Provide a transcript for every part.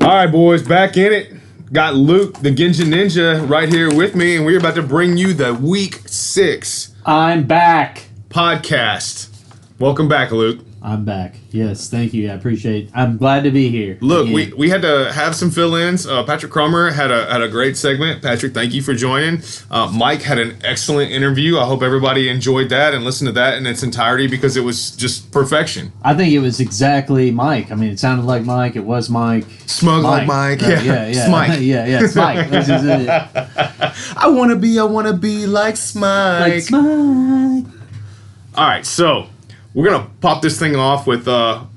All right, boys, back in it. Got Luke, the Ginja Ninja, right here with me, and we're about to bring you the Week 6 I'm back. podcast. Welcome back, Luke. I'm back. Yes, thank you. I appreciate it. I'm glad to be here. Look, again. we had to have some fill-ins. Patrick Cromer had a great segment. Patrick, thank you for joining. Mike had an excellent interview. I hope everybody enjoyed that and listened to that in its entirety because it was just perfection. I think it was exactly Mike. I mean, it sounded like Mike. It was Mike. Smug like Mike. Yeah. Smike. yeah, it's Mike. This is it. I wanna be like Smike. Like Smike. All right, so we're going to pop this thing off with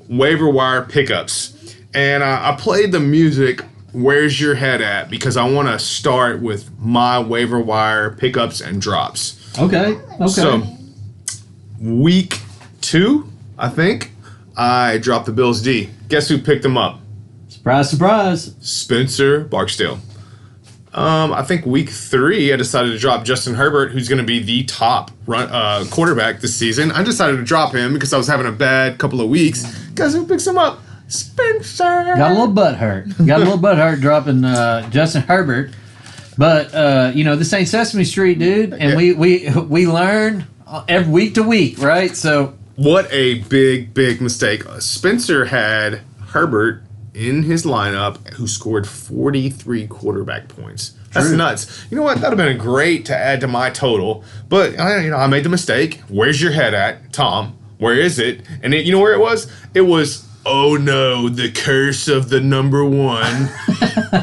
waiver wire pickups. And I played the music, Where's Your Head At? Because I want to start with my waiver wire pickups and drops. Okay. So, week 2, I think, I dropped the Bills D. Guess who picked them up? Surprise, surprise. Spencer Barksdale. I think week 3, I decided to drop Justin Herbert, who's going to be the top quarterback this season. I decided to drop him because I was having a bad couple of weeks. Guess who picks him up? Spencer. Got a little butt hurt. Dropping Justin Herbert. But, this ain't Sesame Street, dude. And we learn every week to week, right? So What a big mistake. Spencer had Herbert in his lineup who scored 43 quarterback points. That's True. nuts. You know what? That would have been great to add to my total. But, I made the mistake. Where's your head at, Tom? Where is it? And you know where it was? It was, oh no, the curse of the number 1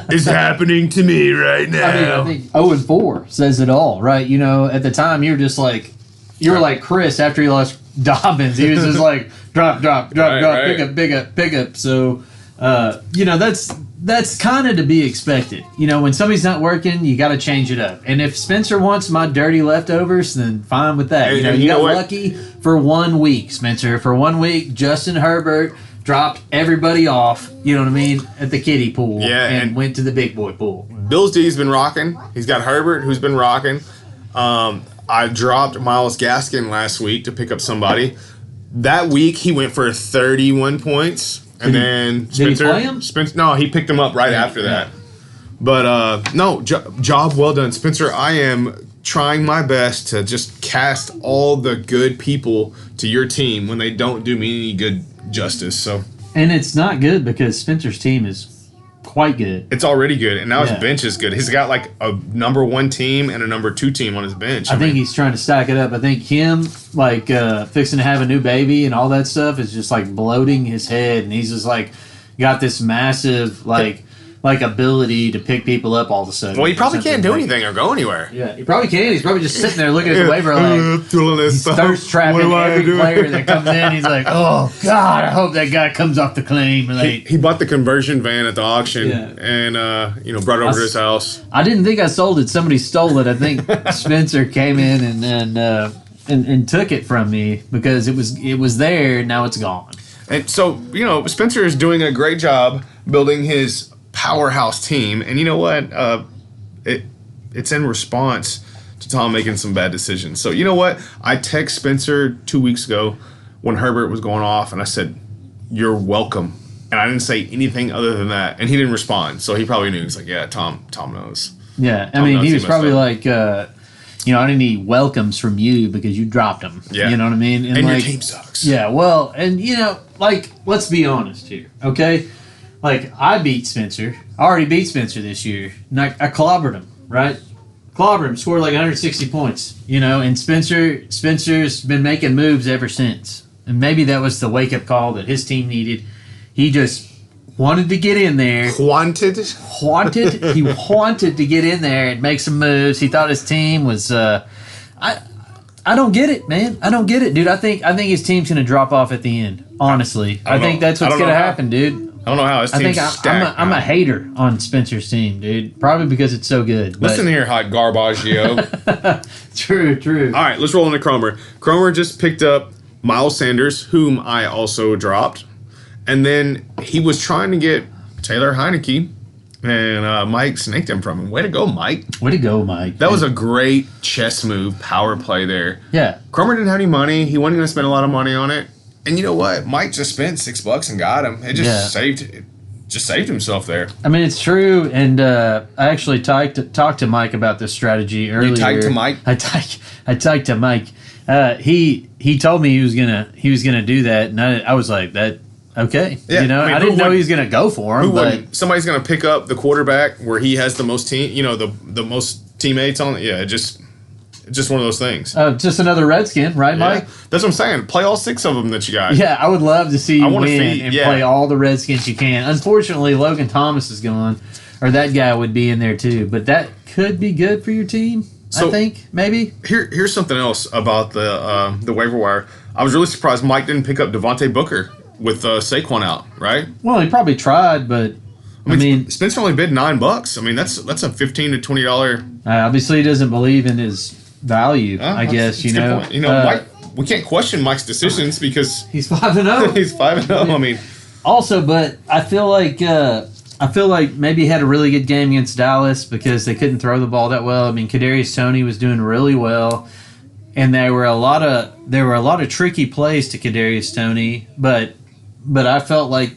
is happening to me right now. I think 0-4 says it all, right? At the time you were just like, like Chris after he lost Dobbins. He was just like, drop, Right. pick up. So, that's kind of to be expected. When somebody's not working, you got to change it up. And if Spencer wants my dirty leftovers, then fine with that. And you know got what? lucky for 1 week, Spencer. For 1 week, Justin Herbert dropped everybody off, you know what I mean, at the kiddie pool, and went to the big boy pool. Bills D's been rocking. He's got Herbert, who's been rocking. I dropped Myles Gaskin last week to pick up somebody. That week, he went for 31 points. And then Spencer. Did he play him? No, he picked him up right after that. But no, job well done, Spencer. I am trying my best to just cast all the good people to your team when they don't do me any good justice. So, and it's not good because Spencer's team is quite good. it's already good, and now his bench is good. He's got like a number 1 team and a number 2 team on his bench. I think he's trying to stack it up. I think him, fixing to have a new baby and all that stuff is just like bloating his head, and he's just like got this massive ability to pick people up all of a sudden. Well, he probably can't do anything or go anywhere. Yeah, he probably can. He's probably just sitting there looking at the waiver He's thirst trapping every player that comes in. He's like, oh God, I hope that guy comes off the claim. He bought the conversion van at the auction and brought it over to his house. I didn't think I sold it. Somebody stole it. I think Spencer came in and took it from me because it was there. And now it's gone. And so Spencer is doing a great job building his powerhouse team, and you know what? It's in response to Tom making some bad decisions. So you know what? I text Spencer 2 weeks ago when Herbert was going off, and I said, "You're welcome." And I didn't say anything other than that, and he didn't respond. So he probably knew. He's like, "Yeah, Tom knows." Yeah, Tom knows he was probably up. like, I didn't need welcomes from you because you dropped him. Yeah. You know what I mean? And your team sucks. Yeah, well, and let's be honest here, okay? I beat Spencer. I already beat Spencer this year. And I clobbered him, right? Clobbered him, scored like 160 points, and Spencer's been making moves ever since. And maybe that was the wake-up call that his team needed. He just wanted to get in there. He wanted to get in there and make some moves. He thought his team was I don't get it, man. I don't get it, dude. I think his team's going to drop off at the end, honestly. I think that's what's going to happen, dude. I don't know how his team's stacked. I'm a hater on Spencer's team, dude. Probably because it's so good. Listen here, hot garbaggio. True. All right, let's roll into Cromer. Cromer just picked up Miles Sanders, whom I also dropped. And then he was trying to get Taylor Heineke, and Mike snaked him from him. Way to go, Mike. That was a great chess move, power play there. Yeah. Cromer didn't have any money. He wasn't going to spend a lot of money on it. And you know what? Mike just spent $6 and got him. It just saved just saved himself there. I mean, it's true, and I actually talked to Mike about this strategy earlier. You typed to Mike? I typed to Mike. He told me he was gonna do that, and I was like, that okay. Yeah, I didn't know he was gonna go for him. Who but wouldn't? Somebody's going to pick up the quarterback where he has the most the most teammates on it. Yeah, just one of those things. just another Redskin, right, Mike? Yeah, that's what I'm saying. Play all 6 of them that you got. Yeah, I would love to see you wanna win and play all the Redskins you can. Unfortunately, Logan Thomas is gone, or that guy would be in there too. But that could be good for your team. So, I think maybe. Here's something else about the waiver wire. I was really surprised Mike didn't pick up Devontae Booker with Saquon out. Right? Well, he probably tried, but I mean, Spencer only bid $9. I mean, that's a $15 to $20. Obviously, he doesn't believe in his value. I guess that's a good point. Mike, we can't question Mike's decisions because he's 5-0. He's 5-0. I mean, also, but I feel like maybe he had a really good game against Dallas because they couldn't throw the ball that well. I mean, Kadarius Toney was doing really well, and there were a lot of tricky plays to Kadarius Toney, but I felt like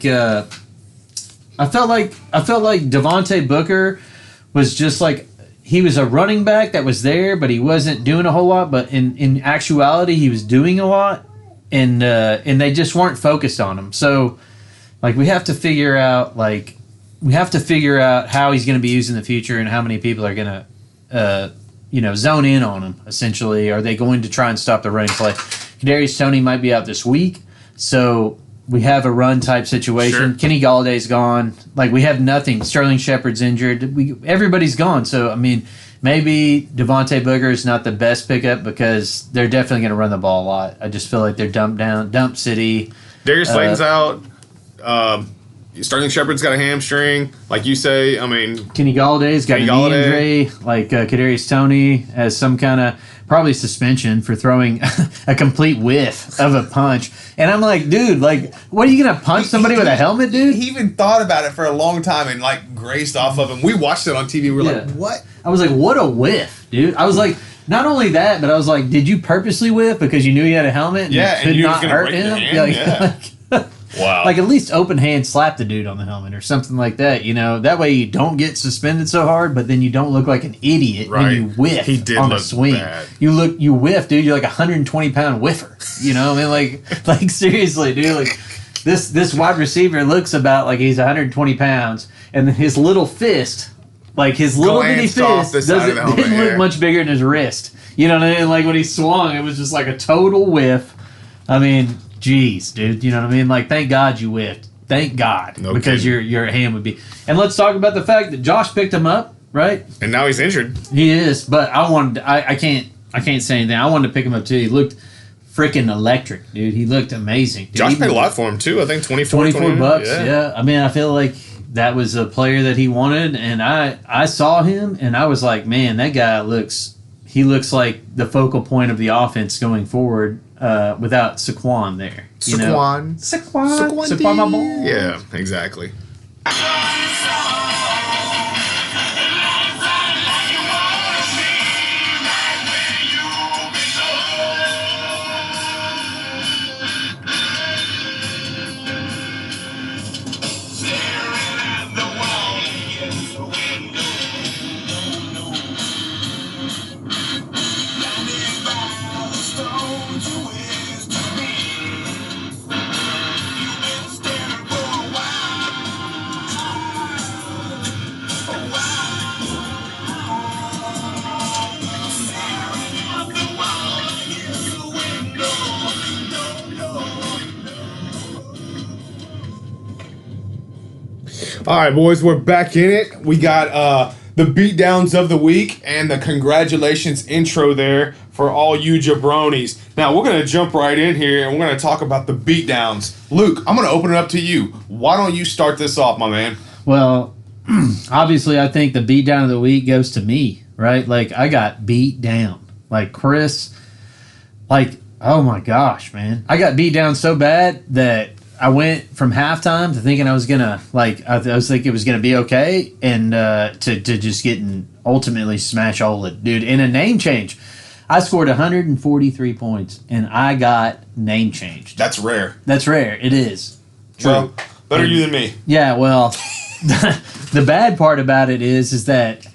Devontae Booker was just like, he was a running back that was there, but he wasn't doing a whole lot. But in actuality, he was doing a lot, and they just weren't focused on him. So, like, we have to figure out how he's going to be used in the future and how many people are going to zone in on him. Essentially, are they going to try and stop the running play? Kadarius Toney might be out this week, so we have a run type situation. Sure. Kenny Galladay's gone. Like, we have nothing. Sterling Shepard's injured. Everybody's gone. So, I mean, maybe Devontae Booker is not the best pickup because they're definitely going to run the ball a lot. I just feel like they're dump city. Darius Slayton's out. Sterling Shepard's got a hamstring, like you say. I mean, Kenny Galladay's got a knee injury. Like Kadarius Toney has some kind of probably suspension for throwing a complete whiff of a punch. And I'm like, dude, like, what are you gonna punch somebody with a helmet, dude? He even thought about it for a long time and like grazed off of him. We watched it on TV. We were like, what? I was like, what a whiff, dude. I was like, not only that, but I was like, did you purposely whiff because you knew he had a helmet and it could not hurt him? Wow. Like, at least open hand slap the dude on the helmet or something like that, That way you don't get suspended so hard, but then you don't look like an idiot when you whiff on the swing. Bad. You whiff, dude. You're like a 120-pound whiffer. I mean, like seriously, dude. Like, this wide receiver looks about like he's 120 pounds, and his little fist, like his little bitty fist, didn't look much bigger than his wrist. You know what I mean? Like, when he swung, it was just like a total whiff. I mean, jeez, dude, you know what I mean? Like, thank God you whiffed. Thank God. Because your hand would be. And let's talk about the fact that Josh picked him up, right? And now he's injured. He is, but I can't say anything. I wanted to pick him up too. He looked freaking electric, dude. He looked amazing. Dude, Josh paid a lot for him too. I think $24 Yeah. I mean, I feel like that was a player that he wanted, and I saw him and I was like, man, that guy looks like the focal point of the offense going forward. Without Saquon there. Saquon, my boy. Yeah, exactly. All right, boys, we're back in it. We got the beatdowns of the week and the congratulations intro there for all you jabronis. Now, we're going to jump right in here and we're going to talk about the beatdowns. Luke, I'm going to open it up to you. Why don't you start this off, my man? Well, obviously, I think the beatdown of the week goes to me, right? Like, I got beat down. Like, Chris, like, oh my gosh, man. I got beat down so bad that I went from halftime to thinking I was gonna I was thinking it was gonna be okay, and to just getting ultimately smash all it, dude. In a name change, I scored 143 points, and I got name changed. That's rare. That's rare. It is. Well, Better you than me. Yeah, well, the bad part about it is that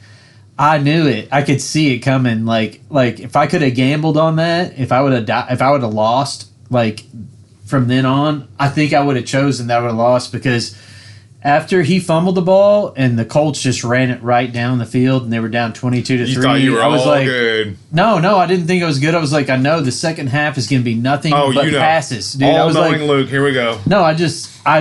I knew it. I could see it coming. Like if I could have gambled on that, if I would have lost, like from then on, I think I would have chosen that I would have lost because after he fumbled the ball and the Colts just ran it right down the field and they were down 22-3. You thought you were I was all like, good. No, I didn't think it was good. I was like, I know the second half is going to be nothing but passes, dude. I was knowing like, Luke, here we go. No, I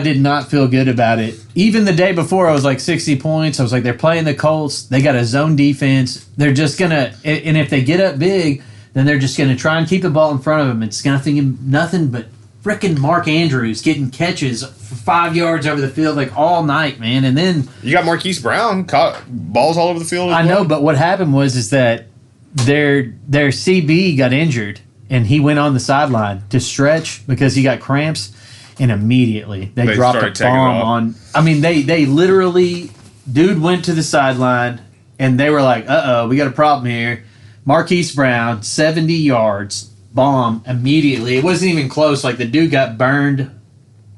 did not feel good about it. Even the day before, I was like 60 points. I was like, they're playing the Colts. They got a zone defense. They're just going to, and if they get up big, then they're just going to try and keep the ball in front of them. It's going to think nothing but frickin' Mark Andrews getting catches for 5 yards over the field like all night, man. And then you got Marquise Brown caught balls all over the field. I know, but what happened was that their CB got injured and he went on the sideline to stretch because he got cramps, and immediately they dropped a bomb on. I mean, they literally, dude went to the sideline and they were like, we got a problem here. Marquise Brown, 70 yards. Bomb immediately. It wasn't even close. Like the dude got burned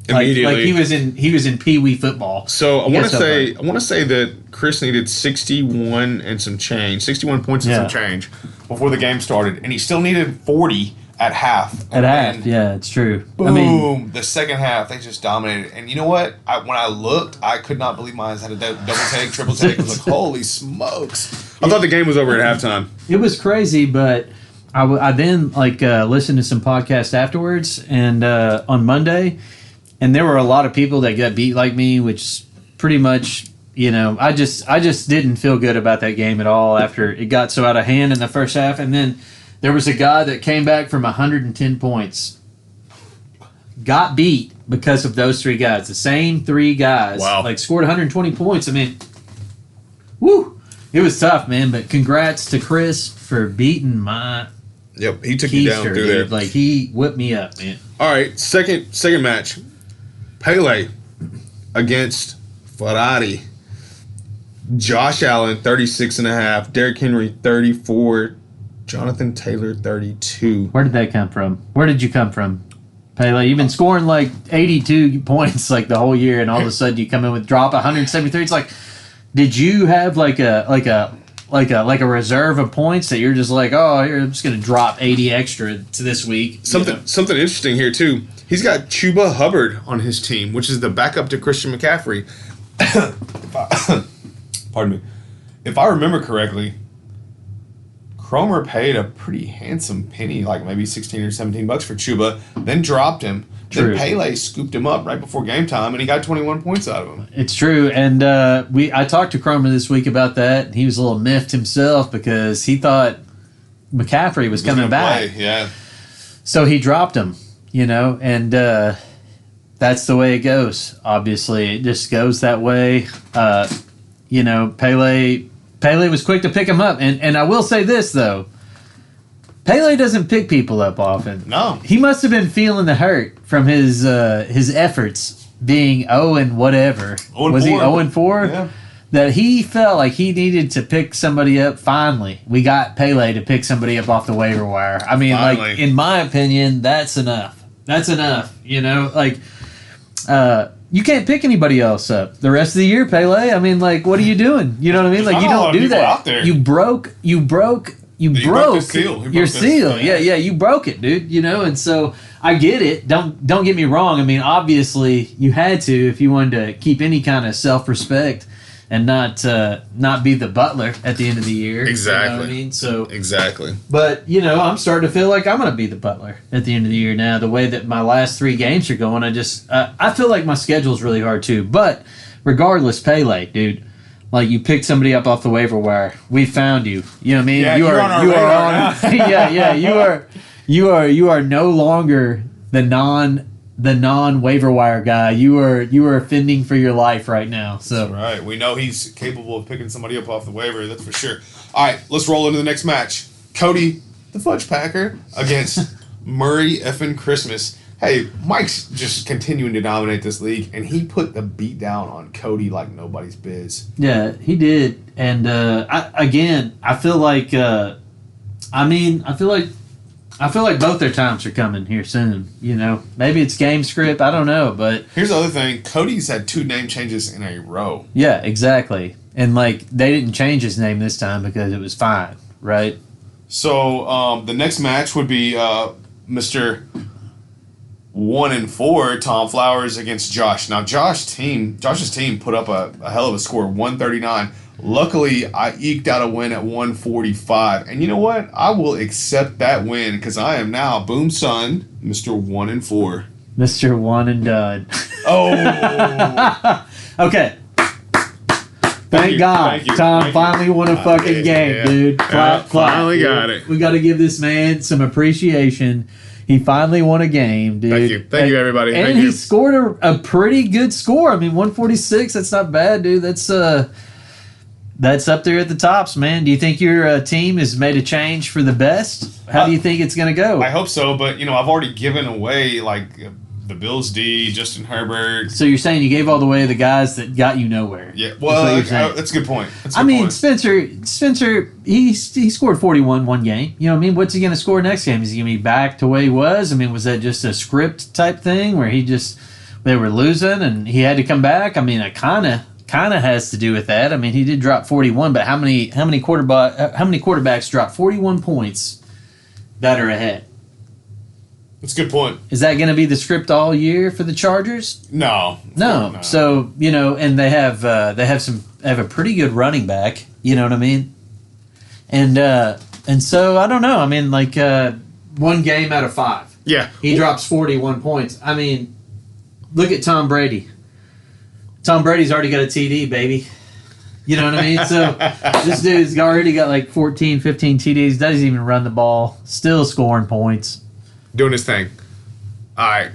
immediately. Like he was in Pee Wee football. So I want to say that Chris needed 61 and some change, 61 points and some change before the game started, and he still needed 40 at half. Yeah, it's true. Boom! The second half, they just dominated. And you know what? When I looked, I could not believe my eyes. Had a double take, triple take. I was like, holy smokes! I thought the game was over at halftime. It was crazy, but I then listened to some podcasts afterwards and on Monday, and there were a lot of people that got beat like me, which pretty much, I just didn't feel good about that game at all after it got so out of hand in the first half. And then there was a guy that came back from 110 points, got beat because of those three guys, the same three guys, scored 120 points. I mean, woo, it was tough, man. But congrats to Chris for beating my. Yep, he took you down through there. Like, he whipped me up, man. All right, second match. Pele against Ferrari. Josh Allen, 36.5. Derrick Henry, 34. Jonathan Taylor, 32. Where did that come from? Where did you come from, Pele? You've been scoring like 82 points like the whole year, and all of a sudden you come in with drop 173. It's like, did you have like a reserve of points that you're just like, I'm just going to drop 80 extra to this week. Something interesting here, too. He's got Chuba Hubbard on his team, which is the backup to Christian McCaffrey. Pardon me. If I remember correctly, Cromer paid a pretty handsome penny, like maybe $16 or $17 for Chuba, then dropped him. True. Then Pele scooped him up right before game time, and he got 21 points out of him. It's true, and I talked to Cromer this week about that, and he was a little miffed himself because he thought McCaffrey was coming back. Yeah. So he dropped him, and that's the way it goes. Obviously, it just goes that way. Pele was quick to pick him up, and I will say this though. Pele doesn't pick people up often. No. He must have been feeling the hurt from his efforts being 0 and whatever. 0 Was he 0 and 4? Yeah. That he felt like he needed to pick somebody up. Finally, we got Pele to pick somebody up off the waiver wire. I mean, like, in my opinion, that's enough. That's enough. You can't pick anybody else up the rest of the year, Pele. I mean, like, what are you doing? You know what I mean? Like, you don't do that. You broke your seal. Yeah, you broke it, dude. And so I get it. Don't get me wrong. I mean, obviously you had to if you wanted to keep any kind of self-respect and not be the butler at the end of the year. Exactly. You know what I mean? So exactly. But I'm starting to feel like I'm going to be the butler at the end of the year now. The way that my last 3 games are going, I feel like my schedule's really hard too. But regardless, Pele, dude. Like, you picked somebody up off the waiver wire. We found you. You know what I mean? Yeah, you are on You are no longer the non waiver wire guy. You are fending for your life right now. So that's right. We know he's capable of picking somebody up off the waiver. That's for sure. All right, let's roll into the next match. Cody, the Fudge Packer, against Murray effing Christmas. Hey, Mike's just continuing to dominate this league, and he put the beat down on Cody like nobody's biz. Yeah, he did. And I feel like I feel like both their times are coming here soon. You know, maybe it's game script. I don't know, but Here's the other thing: Cody's had 2 name changes in a row. yeah, exactly. And like they didn't change his name this time because it was fine, right? So the next match would be Mr. 1-4, Tom Flowers against Josh. Now Josh's team put up a hell of a score, 139. Luckily, I eked out a win at 145. And you know what? I will accept that win because I am now Boom Son, Mr. 1-4. Mr. One and Done. Oh. Okay. Thank God, thank you, Tom thank you. finally won a fucking game, yeah. dude. Clap, clap. Finally dude. got it. We got to give this man some appreciation. He finally won a game, dude. Thank you, everybody. And Thank he you. scored a pretty good score. I mean, 146. That's not bad, dude. That's up there at the tops, man. Do you think your team has made a change for the best? How do you think it's going to go? I hope so, but I've already given away the Bills D, Justin Herbert. So you're saying you gave all the way the guys that got you nowhere? Yeah, That's well, what you're saying. that's a good point. I mean, Spencer, he scored 41 one game. You know what I mean? What's he going to score next game? Is he going to be back to where he was? I mean, was that just a script type thing where they were losing and he had to come back? I mean, it kind of has to do with that. I mean, he did drop 41, but how many quarterbacks drop 41 points that are ahead? That's a good point. Is that going to be the script all year for the Chargers? No. No. So, and they have a pretty good running back, you know what I mean? And so I don't know. I mean, like 1 game out of 5. Yeah. He drops 41 points. I mean, look at Tom Brady. Tom Brady's already got a TD, baby. You know what I mean? So this dude's already got like 14, 15 TDs, doesn't even run the ball, still scoring points. Doing his thing. All right.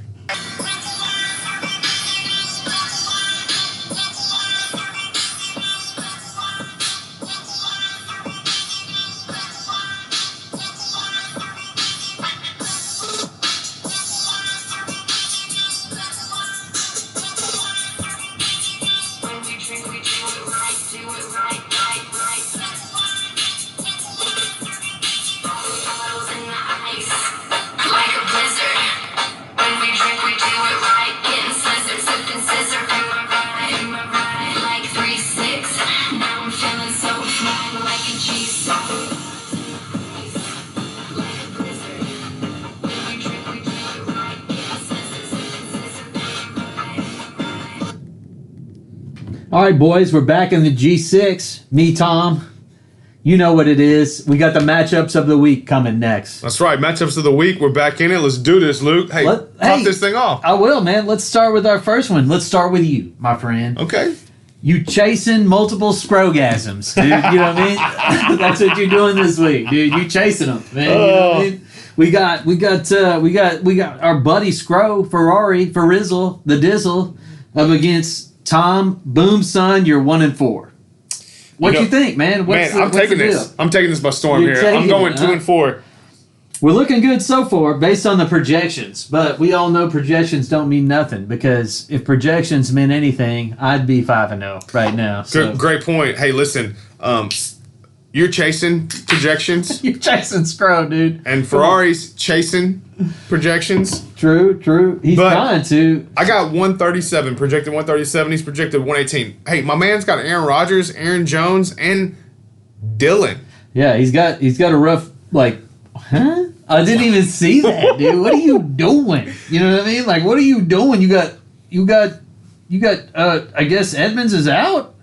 All right, boys, we're back in the G6. Me, Tom. You know what it is. We got the matchups of the week coming next. That's right. Matchups of the week. We're back in it. Let's do this, Luke. Hey, top this thing off. I will, man. Let's start with our first one. Let's start with you, my friend. Okay. You chasing multiple scrogasms, dude. You know what I mean? That's what you're doing this week, dude. You chasing them, man. You know what I mean? We got our buddy Scro Ferrari for Rizzle, the Dizzle, up against Tom Boom Son. You're 1-4. What you think, man? I'm taking this. I'm taking this by storm here. I'm going 2-4. We're looking good so far based on the projections, but we all know projections don't mean nothing because if projections meant anything, I'd be 5-0 right now. So. Great point. Hey, listen, you're chasing projections. You're chasing Scro, dude. And Ferrari's chasing projections. True. He's trying to. I got 137, projected 137. He's projected 118. Hey, my man's got Aaron Rodgers, Aaron Jones, and Dylan. Yeah, he's got a rough, huh? I didn't even see that, dude. What are you doing? You know what I mean? Like, what are you doing? You got. I guess Edmonds is out.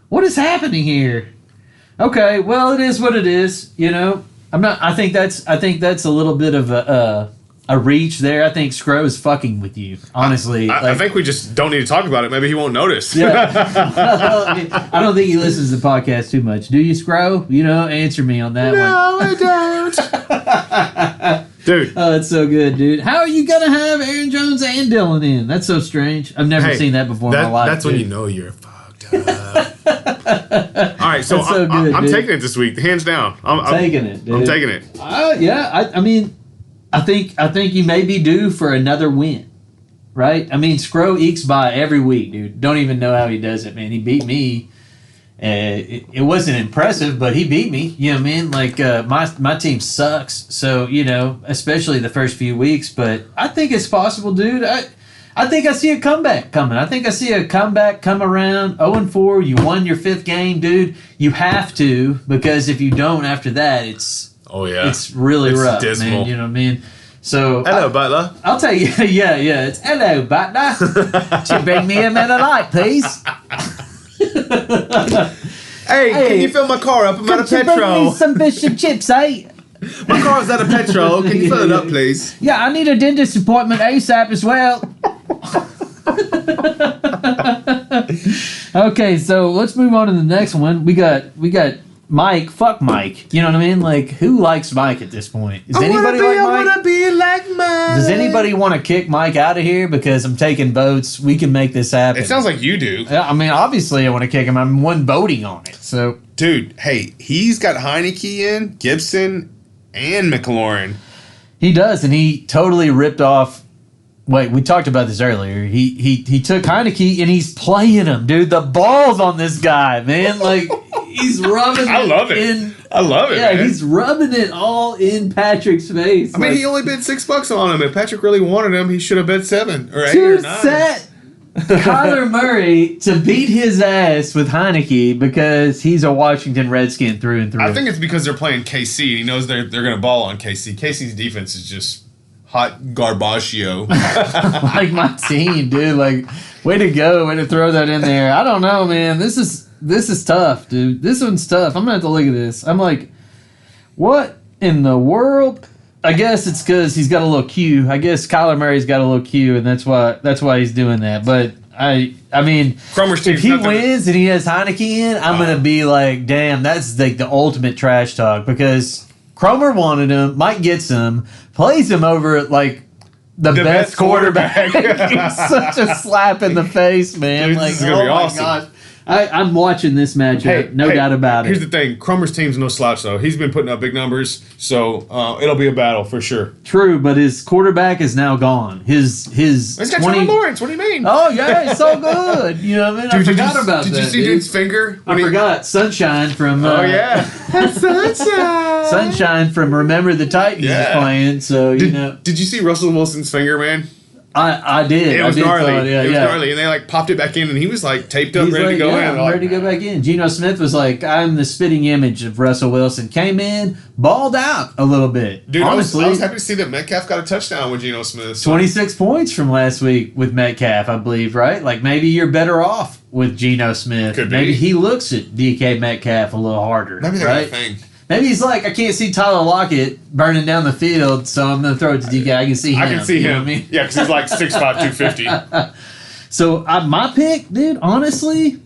What is happening here? Okay, well, it is what it is. You know, I think that's a little bit of a reach there. I think Scro is fucking with you. Honestly, I think we just don't need to talk about it. Maybe he won't notice. Yeah. I don't think he listens to the podcast too much. Do you, Scro? Answer me on that one. No, I don't. Dude. Oh, that's so good, dude. How are you going to have Aaron Jones and Dylan in? That's so strange. I've never seen that before in my life. That's when you know you're fucked up. All right, so, I'm taking it this week, hands down. I'm taking it, dude. I'm taking it. Yeah, I mean, I think you may be due for another win, right? I mean, Scro ekes by every week, dude. Don't even know how he does it, man. He beat me It wasn't impressive, but he beat me. You know what I mean? Like my team sucks, so especially the first few weeks. But I think it's possible, dude. I think I see a comeback coming. I think I see a comeback come around. 0-4, you won your 5th game, dude. You have to, because if you don't after that, it's really rough, dismal. man. You know what I mean? So Hello, Butler. I'll tell you, yeah. It's hello, Butler. Should bring me a Miller Lite, please. Hey, can you fill my car up? I'm out of Bring petrol. me some fish and chips, eh? My car's out of petrol. Can you fill it up, please? Yeah, I need a dentist appointment ASAP as well. Okay, so let's move on to the next one. We got Mike. Fuck Mike. You know what I mean? Like, who likes Mike at this point? Does anybody like Mike? I wanna be like Mike. Does anybody want to kick Mike out of here? Because I'm taking votes. We can make this happen. It sounds like you do. I mean, obviously I want to kick him. I'm one voting on it. So, Dude, hey, he's got Heineke in, Gibson, and McLaurin. he does, and he totally ripped off. Wait, we talked about this earlier. He took Heineke and he's playing him, dude. The ball's on this guy, man. Like, he's rubbing I love it. I love it, Yeah, man. he's rubbing it all in Patrick's face. I mean, he only bid $6 on him. If Patrick really wanted him, he should have bid 7 or 8 or to 9. set Kyler Murray to beat his ass with Heineke because he's a Washington Redskin through and through. I think it's because they're playing KC. He knows they're going to ball on KC. KC's defense is just hot garbaggio. like my team, dude. Like, way to go, way to throw that in there. I don't know, man. This is tough, dude. This one's tough. I'm gonna have to look at this. I'm like, what in the world? I guess it's because he's got a little Q. I guess Kyler Murray's got a little Q, and that's why he's doing that. But I mean, Cromer's if team's he nothing. wins and he has Heineke in, I'm gonna be like, damn, that's like the ultimate trash talk because Cromer wanted him, Mike gets him, plays him over at like the best quarterback. It's such a slap in the face, man. Dude, like, this is gonna be my awesome. gosh. I'm watching this matchup, no doubt about Here's it. the thing. Cromer's team's no slouch, though. He's been putting up big numbers, so it'll be a battle for sure. True, but his quarterback is now gone. His He's got Trevor Lawrence. What do you mean? Oh yeah, it's so good. You know what I mean? I forgot about that. Did you see dude. dude's finger? I forgot Sunshine from. Oh, yeah. Sunshine. Sunshine from Remember the Titans is playing. So Did you see Russell Wilson's finger, man? I did. It was I did gnarly. thought, It was gnarly, and they like popped it back in, and he was like taped up, He's ready like, to go yeah, in. I'm ready to go back in. Geno Smith was like, I'm the spitting image of Russell Wilson. Came in, balled out a little bit. Dude, honestly, I was happy to see that Metcalf got a touchdown with Geno Smith. So. 26 points from last week with Metcalf, I believe, right? Like maybe you're better off with Geno Smith. Could be. Maybe he looks at DK Metcalf a little harder. Maybe that's right? a thing. Maybe he's like, I can't see Tyler Lockett burning down the field, so I'm going to throw it to DK. I can see him. I can see you know him. what I mean? Yeah, because he's like 6'5", 250. So my pick, dude, honestly,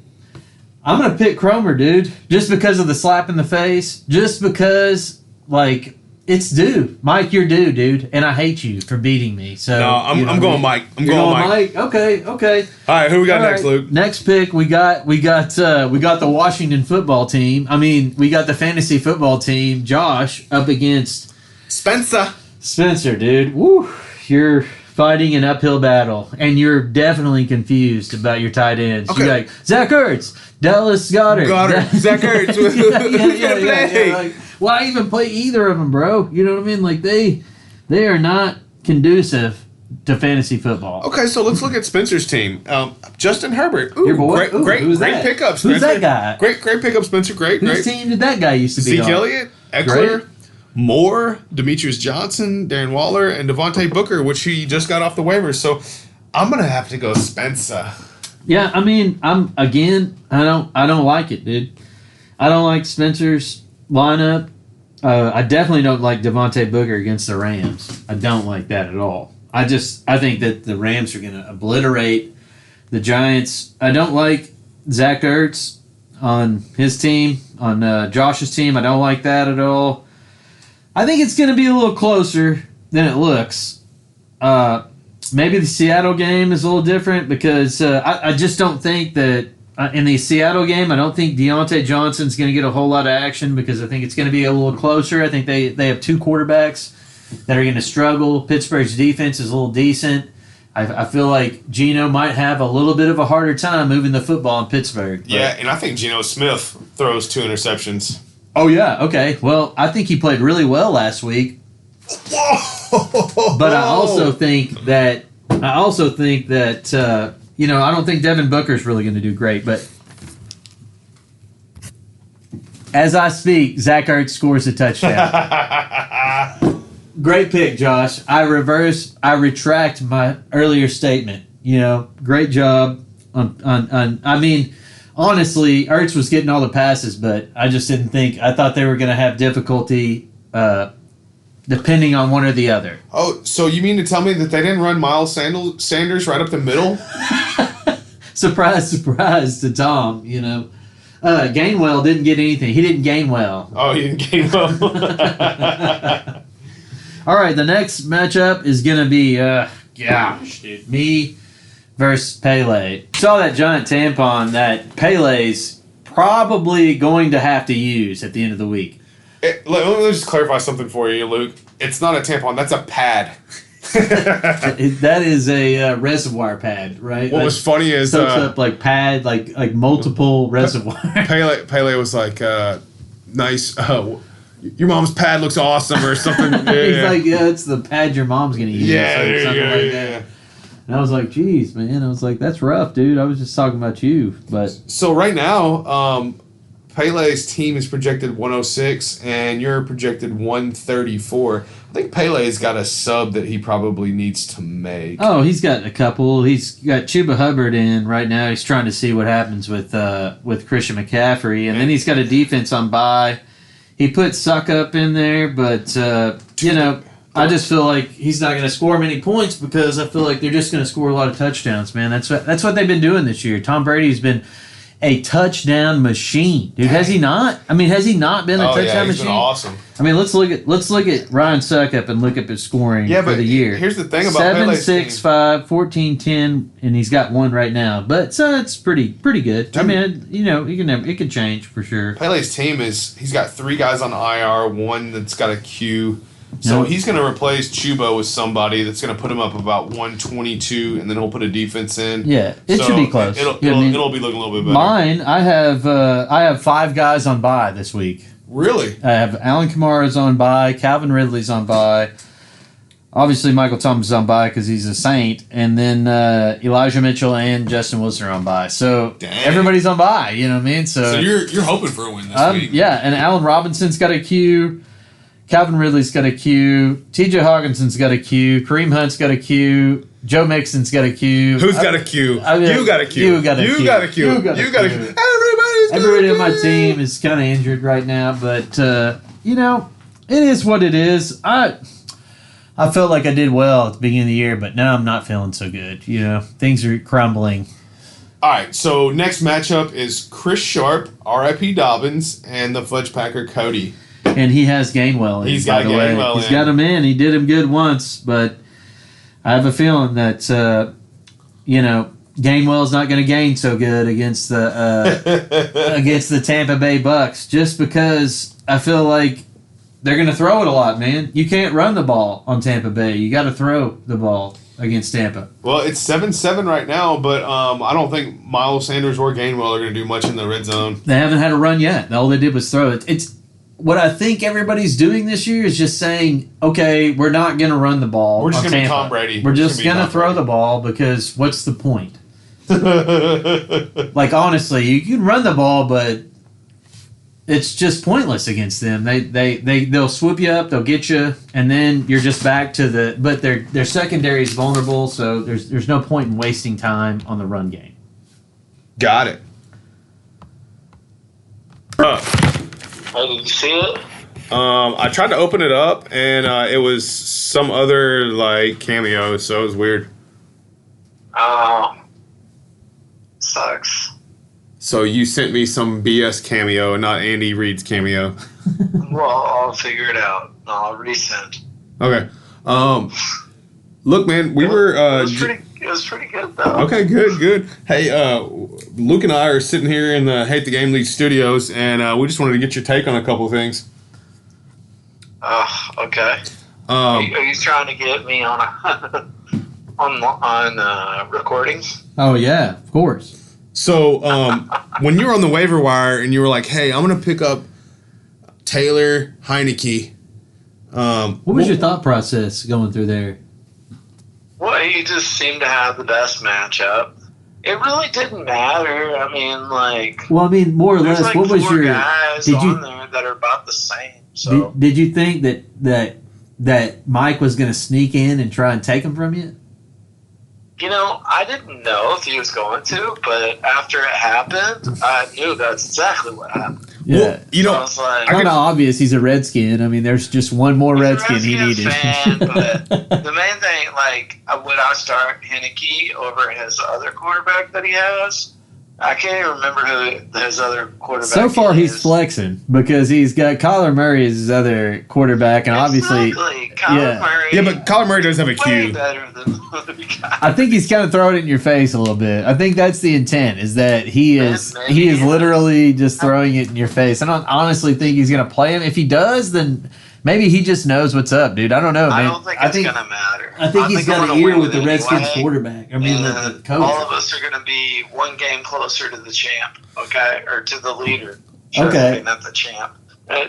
I'm going to pick Cromer, dude, just because of the slap in the face, just because, like, it's due. Mike, you're due, dude, and I hate you for beating me. So No, I'm going Mike. I'm You're going Mike. Okay. All right, who we got All next, right. Luke? Next pick, we got the Washington football team. I mean, we got the fantasy football team. Josh up against Spencer. Spencer, dude. Woo, you're fighting an uphill battle, and you're definitely confused about your tight ends. Okay. You got Zach Ertz, Dallas Goddard. Zach Ertz. Yeah. Like, why even play either of them, bro? You know what I mean? Like they are not conducive to fantasy football. Okay, so let's look at Spencer's team. Justin Herbert. Ooh, Your boy? Ooh, great who's that? pickup, Spencer. Who's that guy? Great pickup, Spencer. Great. Whose team did that guy used to be Zeke on? Elliott, Eckler, Great. Moore, Demetrius Johnson, Darren Waller, and Devontae Booker, which he just got off the waivers. So I'm gonna have to go Spencer. Yeah, I mean, I don't like it, dude. I don't like Spencer's lineup. I definitely don't like Devontae Booker against the Rams. I don't like that at all. I think that the Rams are going to obliterate the Giants. I don't like Zach Ertz on his team, on Josh's team. I don't like that at all. I think it's going to be a little closer than it looks. Maybe the Seattle game is a little different because I just don't think that in the Seattle game, I don't think Deontay Johnson's going to get a whole lot of action because I think it's going to be a little closer. I think they have two quarterbacks that are going to struggle. Pittsburgh's defense is a little decent. I feel like Geno might have a little bit of a harder time moving the football in Pittsburgh. Yeah, and I think Geno Smith throws 2 interceptions. Oh, yeah. Okay. Well, I think he played really well last week. Whoa! But I also think that I don't think Devin Booker's really going to do great. But as I speak, Zach Ertz scores a touchdown. Great pick, Josh. I retract my earlier statement. Great job I mean, honestly, Ertz was getting all the passes, but I just didn't think. I thought they were going to have difficulty depending on one or the other. Oh, so you mean to tell me that they didn't run Miles Sanders right up the middle? Surprise, surprise to Tom. Gainwell didn't get anything. He didn't gain well. Oh, he didn't gain well. All right, the next matchup is going to be, dude, me versus Pele. Saw that giant tampon that Pele's probably going to have to use at the end of the week. Let me just clarify something for you, Luke. It's not a tampon. That's a pad. That is a reservoir pad, right? What was funny is soaks up like pad, like multiple reservoir. Pele was like, nice. Your mom's pad looks awesome, or something. Yeah. He's like, yeah, it's the pad your mom's gonna use. Yeah, or something there you go. like that. And I was like, geez, man. I was like, that's rough, dude. I was just talking about you, but So right now, Pele's team is projected 106, and you're projected 134. I think Pele's got a sub that he probably needs to make. oh, he's got a couple. He's got Chuba Hubbard in right now. He's trying to see what happens with Christian McCaffrey, and then he's got a defense on bye. He put Suckup in there, but I just feel like he's not going to score many points because I feel like they're just going to score a lot of touchdowns, man. That's what they've been doing this year. Tom Brady's been a touchdown machine, dude. Has he not? I mean, has he not been a touchdown he's machine? been awesome. I mean, let's look at Ryan Suckup and look up his scoring for the year. Here's the thing about 7, Pele's 6, team. 5, 14, 10, and he's got one right now. But it's pretty good. I mean, it could change for sure. Pele's team he's got 3 guys on IR, one that's got a Q. So he's going to replace Chuba with somebody that's going to put him up about 122, and then he'll put a defense in. Yeah, it should be close. It'll be looking a little bit better. Mine, I have 5 guys on bye this week. Really? I have Alan Kamara's on bye, Calvin Ridley's on bye. Obviously, Michael Thomas on bye because he's a Saint, and then Elijah Mitchell and Justin Wilson are on bye. So everybody's on bye. You know what I mean? So you're hoping for a win this week. Yeah, and Allen Robinson's got a Q. Calvin Ridley's got a Q. T.J. Hawkinson's got a Q. Kareem Hunt's got a Q. Joe Mixon's got a Q. Who's got a Q? I mean, you got a Q. You got a Q. You got a Q. You got a You got a Q. Q. Everybody's got Everybody a on my Q. team is kind of injured right now, but it is what it is. I felt like I did well at the beginning of the year, but now I'm not feeling so good. Things are crumbling. All right, so next matchup is Chris Sharp, R.I.P. Dobbins, and the Fudge Packer Cody. And he has Gainwell in, He's by got the way. Gainwell He's in. got him in. He did him good once, but I have a feeling that, Gainwell's not going to gain so good against the Tampa Bay Bucks just because I feel like they're going to throw it a lot, man. You can't run the ball on Tampa Bay. You got to throw the ball against Tampa. Well, it's 7-7 right now, but I don't think Miles Sanders or Gainwell are going to do much in the red zone. They haven't had a run yet. All they did was throw it. It's what I think everybody's doing this year is just saying, okay, we're not going to run the ball. We're just on going to be Tampa. Tom Brady. We're just gonna going be to throw Tom the ball because what's the point? Brady. Like, honestly, you can run the ball, but it's just pointless against them. They'll swoop you up, they'll get you, and then you're just back to but their secondary is vulnerable, so there's no point in wasting time on the run game. Got it. Hey, did you see it? I tried to open it up, and it was some other cameo, so it was weird. Oh, sucks. So you sent me some BS cameo, not Andy Reid's cameo. Well, I'll figure it out. I'll resend. Okay. Look, man, we were. It was pretty good though. Okay, good. Hey, Luke and I are sitting here in the Hate the Game League studios, and we just wanted to get your take on a couple of things. Okay. Are you trying to get me on on recordings. Oh yeah, of course. So when you were on the waiver wire and you were like, "Hey, I'm gonna pick up Taylor Heineke," What was your thought process going through there? Well, he just seemed to have the best matchup. It really didn't matter. I mean, like, Well, I mean, more or there's less, like what was four your? guys Did on you there that are about the same. So did you think that Mike was going to sneak in and try and take him from you? I didn't know if he was going to, but after it happened, I knew that's exactly what happened. Yeah. So I was like, Kind of obvious he's a Redskin. I mean, there's just one more he's a Redskin he Redskins needed. fan, but the main thing, like, would I start Heineke over his other quarterback that he has? I can't even remember who his other quarterback So far, he's is. flexing because he's got Kyler Murray as his other quarterback, and obviously, Exactly. Kyler Murray. Yeah, but Kyler Murray does have a way Q. better than the other guy. I think he's kind of throwing it in your face a little bit. I think that's the intent, is that he is literally just throwing it in your face. I don't honestly think he's going to play him. If he does, then maybe he just knows what's up, dude. I don't know, man. I don't think it's going to matter. I think he's got I'm an ear gonna with the win Redskins anyway, quarterback. I mean, and the coach. all of us are going to be one game closer to the champ, okay, or to the leader. Okay. Not the champ.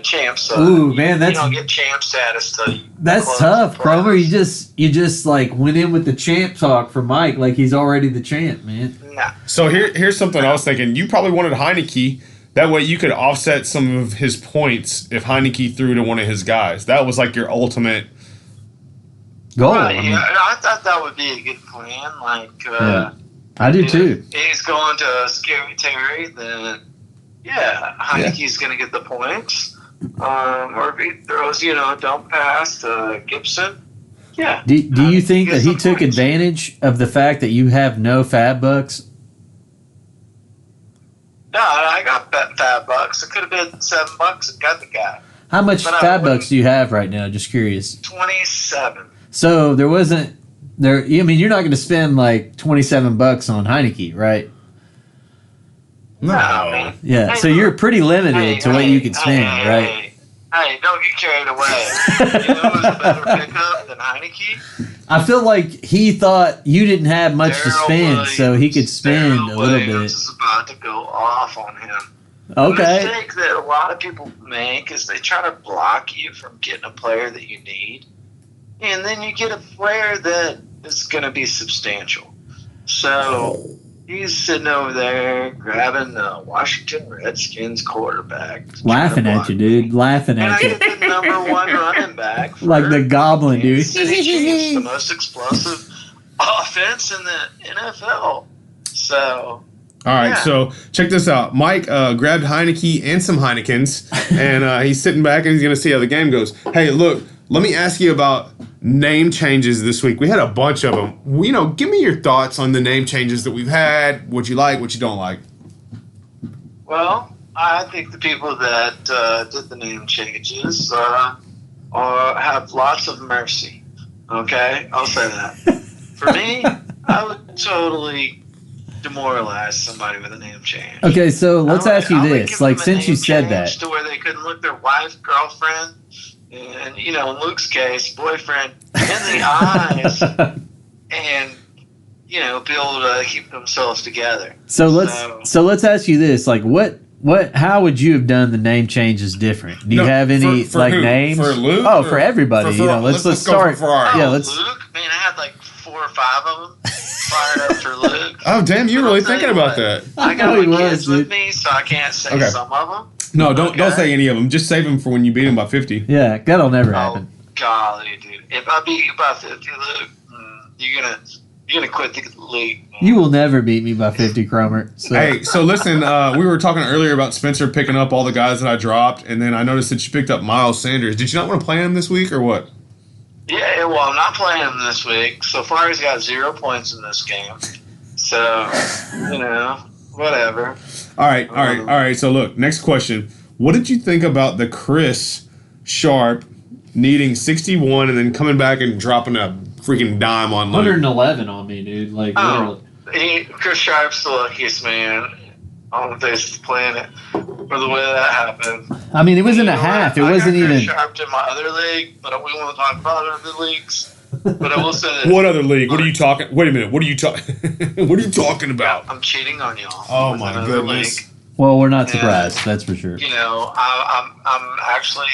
Champ. So Ooh, man, that's- you don't get champ status till you That's close tough, the Cromer. playoffs. You just like went in with the champ talk for Mike, like he's already the champ, man. Nah. So here's something I was thinking. You probably wanted Heineke. That way you could offset some of his points if Heineke threw to one of his guys. That was like your ultimate. Goal. Right, I mean, yeah, I thought that would be a good plan. Like, Yeah. I do too. if he's going to Scary Terry, then yeah, Heineke's going to get the points. Or if he throws, dump pass to Gibson, yeah. Do you think that gets he the took points. advantage of the fact that you have no Fab Bucks? No, I got bet $5. It could have been $7 and got the guy. How much But I Fab wouldn't- Bucks do you have right now? Just curious. 27. So there wasn't there. I mean, you're not going to spend like $27 on Heineke, right? No, man. Yeah. Hey, So look. you're pretty limited to what you can spend, hey, right? Hey, don't get carried away. You know who's a better pickup than Heineke? I feel like he thought you didn't have much to Darrell spend, Williams. so he could spend Darrell a little Williams bit. is about to go off on him. Okay. The mistake that a lot of people make is they try to block you from getting a player that you need, and then you get a player that is going to be substantial. So he's sitting over there grabbing the Washington Redskins quarterback, Laughing at you, dude. Laughing And I at you. get the number one running back, for Like the goblin, dude. Kansas City Chiefs, the most explosive offense in the NFL. So. All right, Yeah. so check this out. Mike grabbed Heineke and some Heinekens, and he's sitting back and he's going to see how the game goes. Hey, look, let me ask you about name changes this week. We had a bunch of them. Give me your thoughts on the name changes that we've had, what you like, what you don't like. Well, I think the people that did the name changes have lots of mercy. Okay? I'll say that. For me, I would totally demoralize somebody with a name change. Okay, so let's ask you I would this. give like, them a since you name said that, change to where they couldn't look their wife, girlfriend, and, in Luke's case, boyfriend, in the eyes and, be able to keep themselves together. so let's ask you this. Like, how would you have done the name changes different? Do you No, have any for like who? names? For Luke Oh, or for everybody. for- Let's let's go for start. Ferrari. Yeah, Oh, let's. Luke? Man, I had like 4 or 5 of them fired up for Luke. Oh, damn, you're But really I'll tell thinking you about what, that. I I got know he my was, kids dude. with me, so I can't say Okay. some of them. No, don't Okay. say any of them. Just save them for when you beat them by 50. Yeah, that'll never Oh, happen. golly, dude. If I beat you by 50, Luke, you're gonna quit the league. Man. You will never beat me by 50, Cromer. So. Hey, so listen, we were talking earlier about Spencer picking up all the guys that I dropped, and then I noticed that you picked up Miles Sanders. Did you not want to play him this week or what? Yeah, well, I'm not playing him this week. So far, he's got 0 points in this game. So, whatever. All right. So look, next question. What did you think about the Chris Sharp needing 61 and then coming back and dropping a freaking dime on Luke? 111 on me, dude. Like, literally. Chris Sharp's the luckiest man on the face of the planet for the way that happened. I mean, it was in a You know half. It what? wasn't I got even. Chris Sharp in my other league, but we won't talk about other leagues. But I will say this. What other league? What are you talking? Wait a minute. What are you talking? What are you talking about? I'm cheating on y'all. Oh with my another goodness. league. Well, we're not Yeah. surprised. That's for sure. You know, I'm actually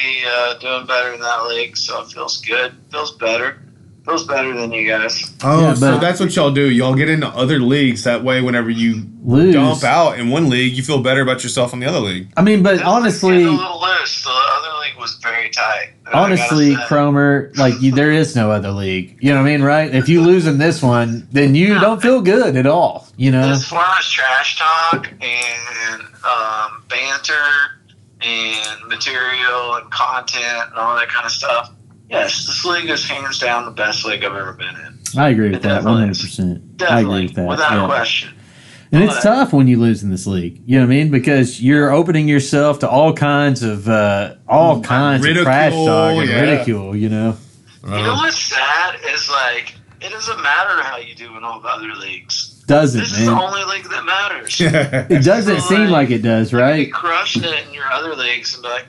doing better in that league, so it feels good. Feels better. Feels better than you guys. Oh, Yeah, so but- that's what y'all do. Y'all get into other leagues. That way, whenever you Lose. dump out in one league, you feel better about yourself in the other league. I mean, but This honestly, league's getting a little loose. The other league was very tight. I honestly, gotta say. Cromer, there is no other league. You know what I mean, right? If you lose in this one, then you don't feel good at all. You know? As far as trash talk and banter and material and content and all that kind of stuff, yes, this league is hands down the best league I've ever been in. I agree with It that definitely 100%. I Definitely, agree with that. without yeah. question. And it's But- tough when you lose in this league. You know what I mean? Because you're opening yourself to all kinds of trash talk and yeah. ridicule. You know? You know what's sad is it doesn't matter how you do in all the other leagues. Doesn't, This is the man? only league that matters. It doesn't So, seem like it does, You right? crushing it in your other leagues and be like,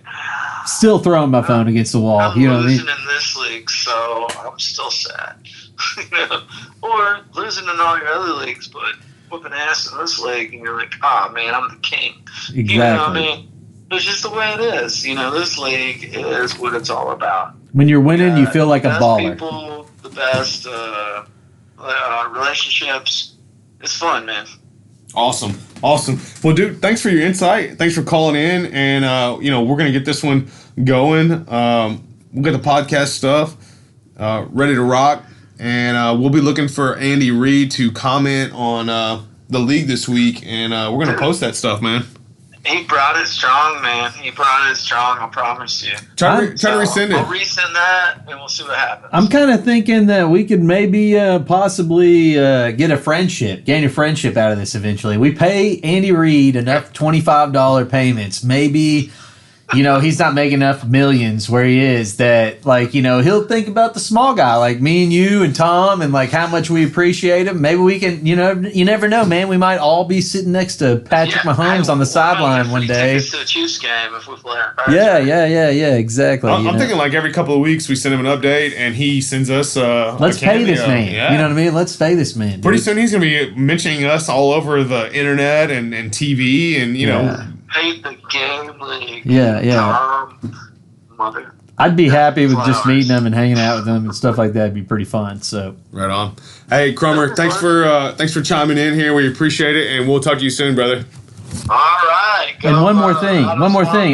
Still throwing my phone against the wall. I'm You know what I losing mean? in this league, so I'm still sad. You know? Or losing in all your other leagues, but whooping ass in this league, and you're like, oh man, I'm the king. Exactly. You know what I mean? It's just the way it is. You know, this league is what it's all about. When you're winning, you feel like a best baller. People, the best relationships. It's fun, man. Awesome. Well, dude, thanks for your insight. Thanks for calling in, and we're gonna get this one going. We'll get the podcast stuff ready to rock, and we'll be looking for Andy Reid to comment on the league this week, and we're gonna post that stuff, man. He brought it strong, man. He brought it strong. I promise you. Try to So, resend I'll it. resend that, and we'll see what happens. I'm kind of thinking that we could maybe possibly gain a friendship out of this eventually. We pay Andy Reid enough $25 payments. Maybe, he's not making enough millions where he is that, he'll think about the small guy, like me and you and Tom, and how much we appreciate him. Maybe we can, you never know, man. We might all be sitting next to Patrick Mahomes on the sideline one day. To a Chiefs game if we play our Yeah, exactly. I'm thinking every couple of weeks we send him an update, and he sends us. Let's a pay this cameo. man. Yeah. You know what I mean? Let's pay this man. Pretty dude. soon he's gonna be mentioning us all over the internet and TV, and Hate the game league. Yeah. Mother. I'd be happy with just Flowers. meeting them and hanging out with them and stuff like that. It'd be pretty fun. So Right on. Hey, Cromer, thanks for chiming in here. We appreciate it, and we'll talk to you soon, brother. All right. and one more thing.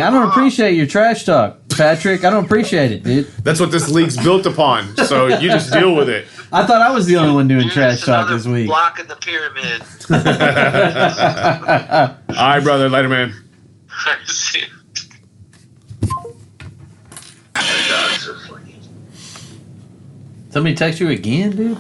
I don't appreciate your trash talk, Patrick. I don't appreciate it, dude. That's what this league's built upon. So you just deal with it. I thought I was the only one doing Dude, trash it's talk another this week. Block in the pyramid. All right, brother. Later, man. See you. The dogs are funny. Somebody text you again, dude?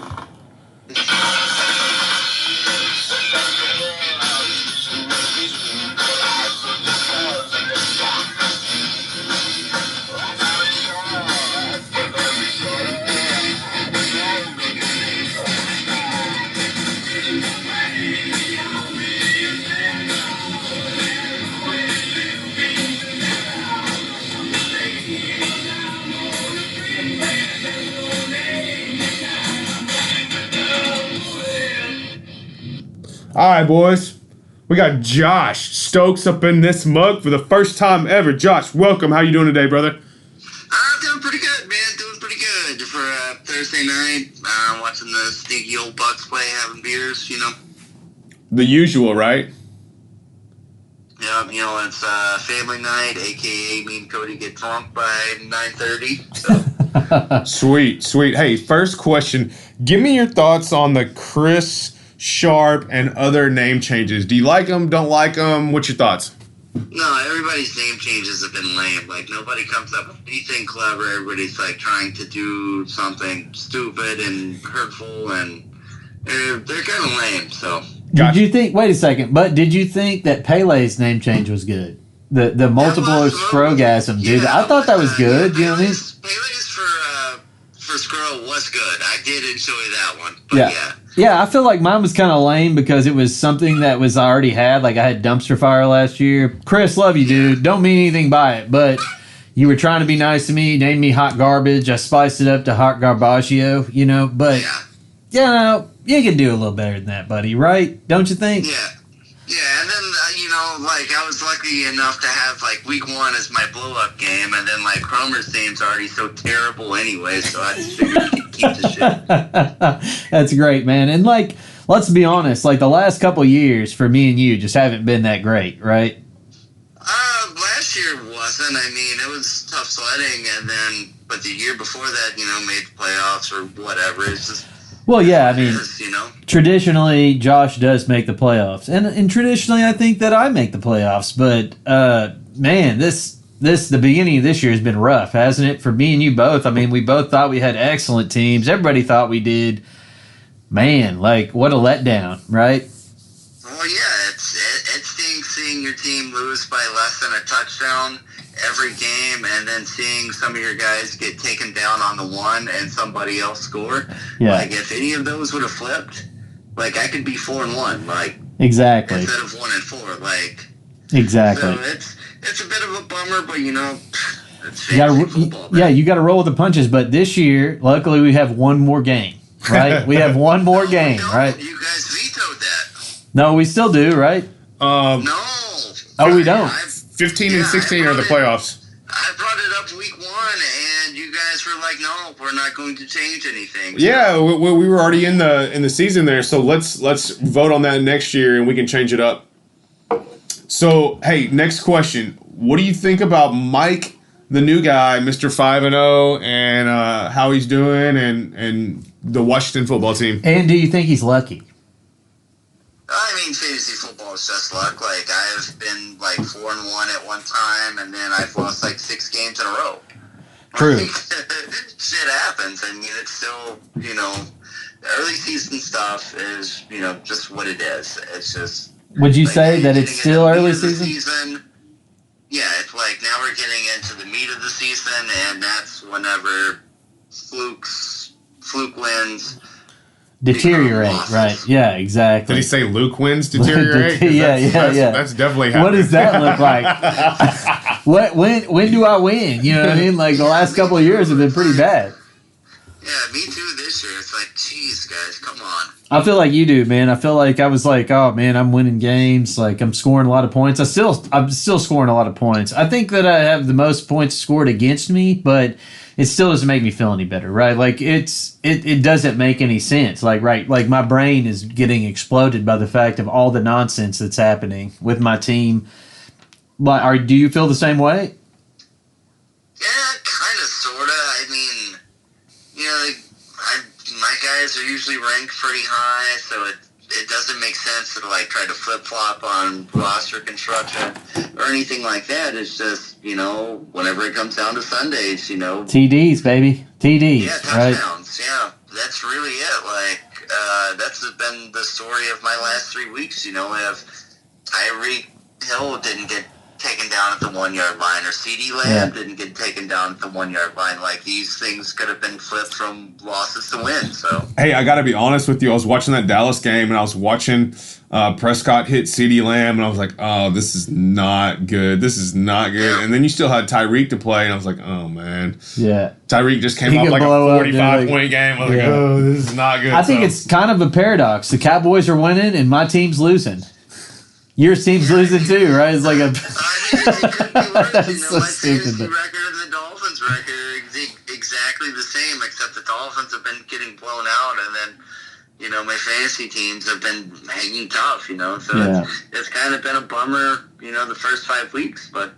All right, boys. We got Josh Stokes up in this mug for the first time ever. Josh, welcome. How you doing today, brother? Doing pretty good, man. Doing pretty good for Thursday night. Watching the sneaky old Bucks play, having beers. The usual, right? Yeah, it's family night, aka me and Cody get drunk by 9:30. So Sweet. Hey, first question. Give me your thoughts on the Chris Sharp and other name changes. Do you like them? Don't like them? What's your thoughts? no, everybody's name changes have been lame. Nobody comes up with anything clever. Everybody's trying to do something stupid and hurtful, and they're kind of lame. So Did you think? Wait a second. But did you think that Pele's name change was good? The multiple scrogasm, dude. Yeah, I thought that was good. You know what I mean? Pele's for Skrull was good. I did enjoy that one. But Yeah. Yeah, I feel like mine was kind of lame because it was something that was I already had. I had dumpster fire last year. Chris, love you, dude. Don't mean anything by it, but You were trying to be nice to me, named me hot garbage. I spiced it up to hot garbaggio, but you can do a little better than that, buddy, right? Don't you think? Yeah. Yeah, and then, I was lucky enough to have, week 1 as my blow-up game, and then, Cromer's team's already so terrible anyway, so I just figured keep the shit. That's great, man. And, let's be honest, the last couple years for me and you just haven't been that great, right? Last year wasn't. I mean, it was tough sledding, but the year before that, made the playoffs or whatever. It's just... Well, yeah, I mean, traditionally, Josh does make the playoffs. And traditionally, I think that I make the playoffs. But, man, the beginning of this year has been rough, hasn't it? For me and you both. I mean, we both thought we had excellent teams. Everybody thought we did. Man, what a letdown, right? Well, yeah, it stinks seeing your team lose by less than a touchdown every game, and then seeing some of your guys get taken down on the one and somebody else score. Yeah. If any of those would have flipped, I could be 4-1, exactly, instead of 1-4, exactly. So it's a bit of a bummer, but it's You gotta, football. yeah, you got to roll with the punches. But this year, luckily, we have one more game, right? We have one more game, right? You guys vetoed that. No, we still do, right? No. Oh, we don't. 15 and 16 are the playoffs. I brought it up week 1, and you guys were like, "No, we're not going to change anything." Yeah, we were already in the season there, so let's vote on that next year, and we can change it up. So, hey, next question: what do you think about Mike, the new guy, Mr. 5-0, and how he's doing, and the Washington football team? And do you think he's lucky? I mean, fantasy football is just luck. I've been 4-1 at one time, and then I've lost 6 games in a row. True. Shit happens. I mean, it's still, early season stuff is, just what it is. It's just. Would you say that it's still early season? Yeah, it's now we're getting into the meat of the season, and that's whenever fluke wins. Deteriorate, right? Yeah, exactly. Did he say Luke wins deteriorate? Yeah. That's definitely happening. What does that look like? When do I win? You know what I mean? The last couple of years have been pretty bad. Yeah, me too this year. It's geez, guys, come on. I feel like you do, man. I feel like I was oh man, I'm winning games. I'm scoring a lot of points. I'm still scoring a lot of points. I think that I have the most points scored against me, but it still doesn't make me feel any better, right? It doesn't make any sense. My brain is getting exploded by the fact of all the nonsense that's happening with my team. Do you feel the same way? Yeah, kind of, sort of. I mean, my guys are usually ranked pretty high, so it doesn't make sense to try to flip-flop on roster construction or anything like that. It's just, whenever it comes down to Sundays, TDs, baby. TDs, yeah, touchdowns, right? Yeah, that's really it. That's been the story of my last 3 weeks, if Tyreek Hill didn't get taken down at the 1-yard line, or CeeDee Lamb didn't get taken down at the 1-yard line. These things could have been flipped from losses to wins. So, hey, I got to be honest with you. I was watching that Dallas game, and I was watching Prescott hit CeeDee Lamb, and I was like, oh, this is not good. This is not good. And then you still had Tyreek to play, and I was like, oh, man. Yeah. Tyreek just came off a 45-point game. I was like, oh, this is not good. I think it's kind of a paradox. The Cowboys are winning, and my team's losing. Your team's losing too, right? It's I mean, it could be worse. That's so my stupid. fantasy record and the Dolphins' record are exactly the same, except the Dolphins have been getting blown out, and then, my fantasy teams have been hanging tough, So it's kind of been a bummer, the first 5 weeks, but.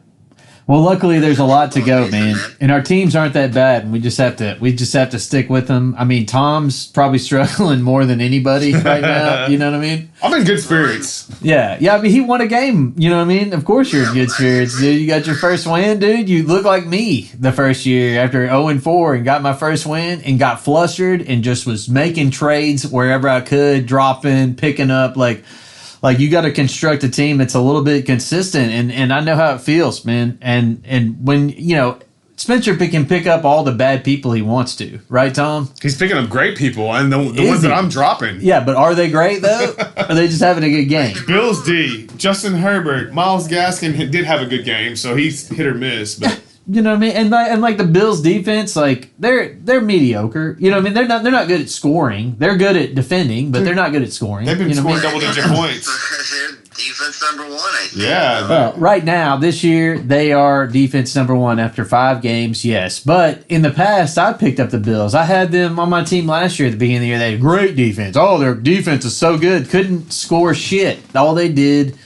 Well, luckily there's a lot to go, man, and our teams aren't that bad, and we just have to stick with them. I mean, Tom's probably struggling more than anybody right now. You know what I mean? I'm in good spirits. Yeah. I mean, he won a game. You know what I mean? Of course you're in good spirits, dude. You got your first win, dude. You look like me the first year after 0-4 and got my first win and got flustered and just was making trades wherever I could, dropping, picking up, you got to construct a team that's a little bit consistent, and I know how it feels, man. And when Spencer can pick up all the bad people he wants to, right, Tom? He's picking up great people, and the ones that I'm dropping. Yeah, but are they great though? Are they just having a good game? Bills D, Justin Herbert, Myles Gaskin did have a good game, so he's hit or miss. But You know what I mean? And like the Bills defense, like they're mediocre. You know what I mean? They're not good at scoring. They're good at defending, but they're not good at scoring. They've been you know what I scoring mean? double-digit points. They're defense number one, I think. Yeah. Well, right now, this year, they are defense number one after 5 games, yes. But in the past, I picked up the Bills. I had them on my team last year at the beginning of the year. They had great defense. Oh, their defense is so good. Couldn't score shit. All they did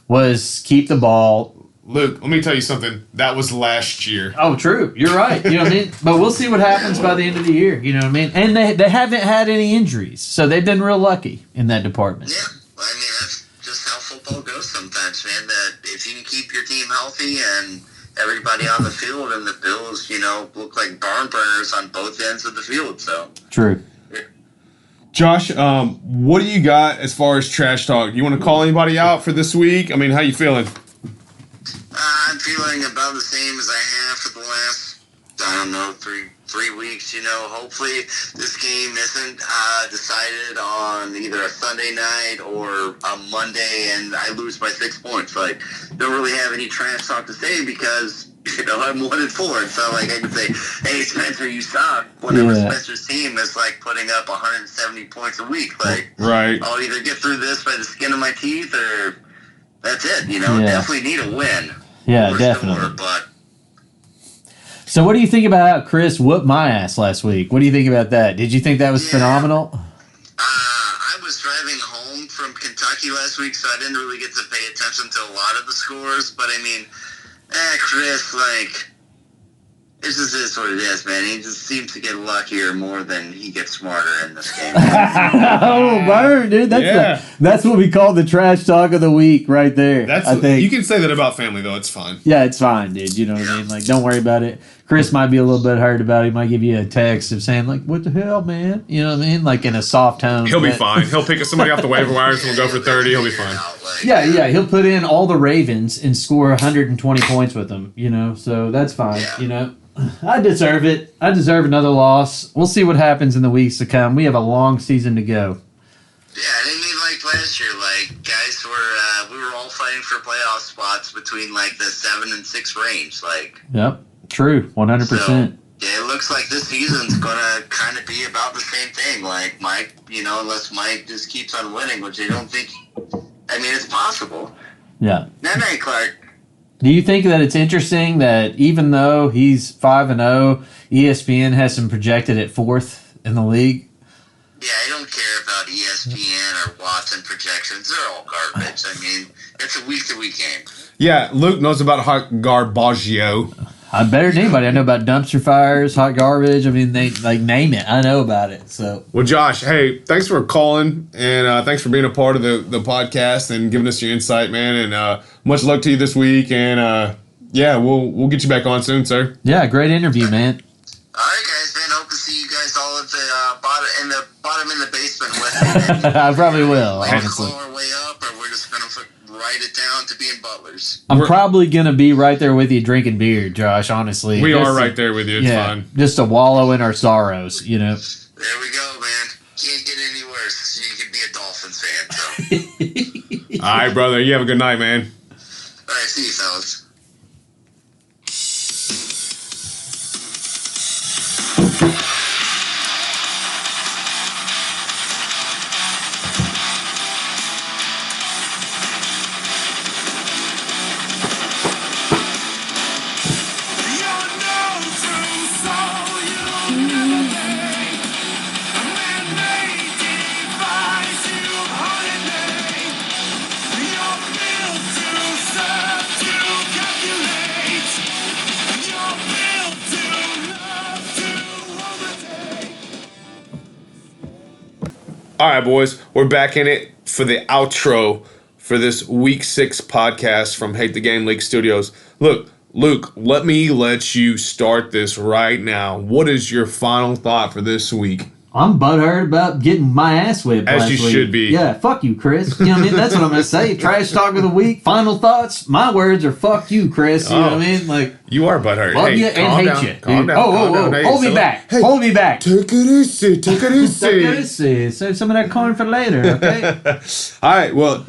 was keep the ball. Luke, let me tell you something. That was last year. Oh, true. You're right. You know what I mean? But we'll see what happens by the end of the year. You know what I mean? And they haven't had any injuries, so they've been real lucky in that department. Yeah, well, I mean, that's just how football goes sometimes, man. That if you can keep your team healthy and everybody on the field, and the Bills, look like barn burners on both ends of the field. So True. Josh, what do you got as far as trash talk? Do you want to call anybody out for this week? I mean, how you feeling? I'm feeling about the same as I have for the last, I don't know, three weeks. Hopefully this game isn't decided on either a Sunday night or a Monday, and I lose by 6 points. Like, don't really have any trash talk to say because I'm 1-4. And so I can say, hey, Spencer, you suck. Whenever Spencer's team is putting up 170 points a week, right. I'll either get through this by the skin of my teeth or that's it. Definitely need a win. Yeah, definitely. Sure, but so what do you think about how Chris whooped my ass last week? What do you think about that? Did you think that was phenomenal? I was driving home from Kentucky last week, so I didn't really get to pay attention to a lot of the scores. But I mean, Chris, it just is what it is, man. He just seems to get luckier more than he gets smarter in this game. Oh, burn, dude. That's what we call the trash talk of the week right there. I think. You can say that about family, though. It's fine. Yeah, it's fine, dude. You know what I mean? Don't worry about it. Chris might be a little bit hurt about it. He might give you a text of saying, what the hell, man? You know what I mean? In a soft tone. He'll be fine. He'll pick somebody off the waiver wires and we'll go for 30. He'll be fine. Yeah. He'll put in all the Ravens and score 120 points with them, so that's fine, I deserve it. I deserve another loss. We'll see what happens in the weeks to come. We have a long season to go. Yeah, I mean, last year, guys we were all fighting for playoff spots between the 7 and 6 range, Yep, true, 100%. So, yeah, it looks like this season's gonna kind of be about the same thing. Mike, unless Mike just keeps on winning, which I don't think. I mean, it's possible. Yeah. Night, Clark. Do you think that it's interesting that even though he's 5-0, ESPN has him projected at 4th in the league? Yeah, I don't care about ESPN or Watson projections. They're all garbage. I mean, it's a week-to-week game. Yeah, Luke knows about hot garbaggio. I'm better than anybody. I know about dumpster fires, hot garbage. I mean, they name it. I know about it. So, well, Josh, hey, thanks for calling and thanks for being a part of the podcast and giving us your insight, man. And much luck to you this week. And we'll get you back on soon, sir. Yeah, great interview, man. All right, guys, man. Hope to see you guys all at the bottom in the basement with me. I probably will. We're Honestly, claw our way up, or we're just gonna write it down to being butlers. I'm probably gonna be right there with you drinking beer, Josh. Honestly, we are right there with you. It's fine. Just to wallow in our sorrows, There we go, man. Can't get any worse. You can be a Dolphins fan. So. All right, brother. You have a good night, man. All right, see you, fellas. All right, boys, we're back in it for the outro for this Week 6 podcast from Hate the Game League Studios. Look, Luke, let you start this right now. What is your final thought for this week? I'm butthurt about getting my ass whipped As last you week. should be. Yeah, fuck you, Chris. You know what I mean? That's what I'm going to say. Trash talk of the week. Final thoughts. My words are fuck you, Chris. You know what I mean? You are butthurt. Love you and hate you. Calm down. Hold me back. Hey, hold me back. Take it easy. Take it easy. Save some of that corn for later, okay? All right, well,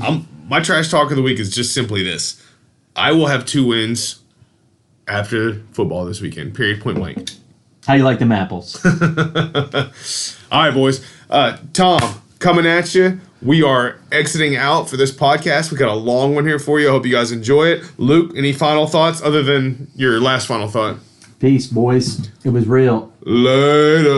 my trash talk of the week is just simply this. I will have 2 wins after football this weekend. Period. Point blank. How you like them apples? All right, boys. Tom, coming at you. We are exiting out for this podcast. We got a long one here for you. I hope you guys enjoy it. Luke, any final thoughts other than your last final thought? Peace, boys. It was real. Later.